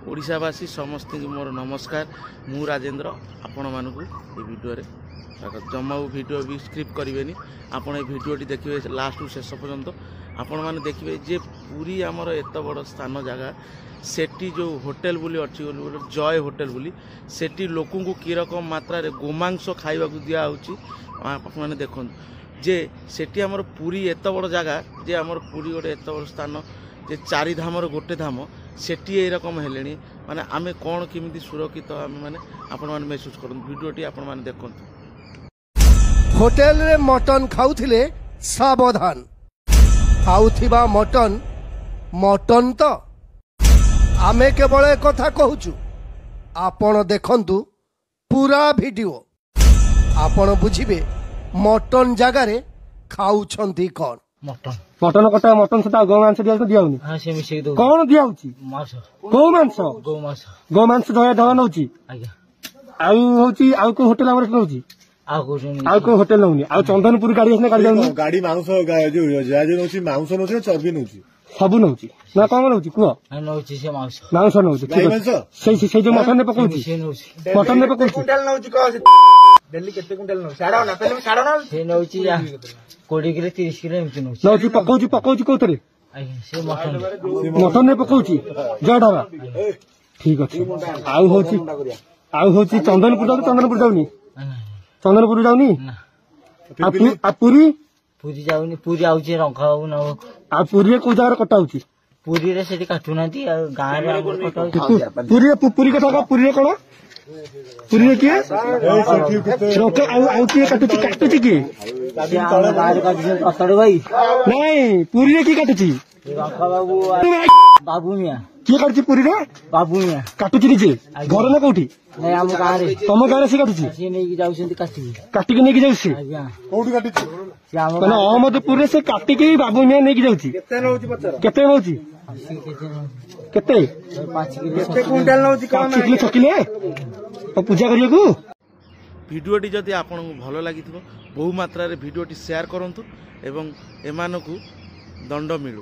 ओडिशावासी समस्त मोर नमस्कार। मु राजेंद्र आपण मानक भिडियो जमा भिडियो भी स्क्रिप्ट करेंगे। आपण भिडियोटी देखिए लास्ट टू शेष पर्यंत आपण मैंने देखिए जे पूरी आमर एत बड़ स्थान जगह सेठी जो होटेल बुली अच्छी जय होटेल बुली सेठी लोक कि रकम मात्रा गोमांस खाइबा दिया मैंने देखो जे सेठी आमर पूरी एत बड़ जगह जे आमर पूरी गोटे एत बड़ स्थान जे चारि धामर गोटे धाम सेठी ए रकम हेले माने आमे कौन किमिति सुरक्षित आमे माने आपण माने महसूस करन वीडियोटी आपण माने देखन। होटेल रे मटन खाउथिले सावधान खाउथिबा मटन मटन तो आमे केवल एक कथा कहूचु आपण देखंतु पूरा वीडियो आपण बुझिबे मटन जगार खाउछंती कौन। मटन मटन कटा मटन सता गौ मांस दिया दिया होनी। हां से मिसे दो कौन दिया होची मांस गौ मांस दया दवा नउची आज्ञा आउ होची आउ को होटल हमर नउची आउ को होटल नउनी आउ चंदनपुर गाड़ी असने गाड़ी जाउनी गाड़ी मांस जो जा जो नउची मांस नउची चर्बी नउची सब नउची ना कम नउची कुआ नउची से मांस नउची से जो मटन ने पकोची मटन ने पकोची कुंटल नउची को दिल्ली केते कुंटल नउची साडा ना पहले साडा ना से नउची 20 किलो 30 किलो एमती नउची नउची पकोची कोतरे आज्ञा से मटन ने पकोची जडावा ठीक अछि आउ होची चंदनपुर जाउनी चंदनपुर जाउनी आ पूरी जाउनी पूरी आउची रंखाउ न आ पूरी को जगह कटाउची पूरी रे सेठी काटुनाती आ गां रे कटाउची पूरी कथा पूरी रे कोन पूरी रे किए रंका आउ किए काटुची की गां रे काटुची अतड़ भाई नहीं पूरी रे की काटुची रंका बाबू मिया किए काटुची पूरी रे बाबू मिया काटुची निजे घर ना कोठी नहीं हम गां रे तम गां रे से काटुची से नै कि जाउछंती काटी के नै कि जाउसी आज्ञा कोठी काटुची से हम माने अहमदपुर रे से काटी के बाबू मिया नै कि जाउची केते नउची केते 5 किलो केते कुंटल नउची कोन 5 किलो 6 किलो तो पूजा करिया को भिडियोटी जदि आपन भलो लागिथिबो बहु मात्रा रे भिडियोटी शेयर करंतु एवं एमानकु दंड मिलु।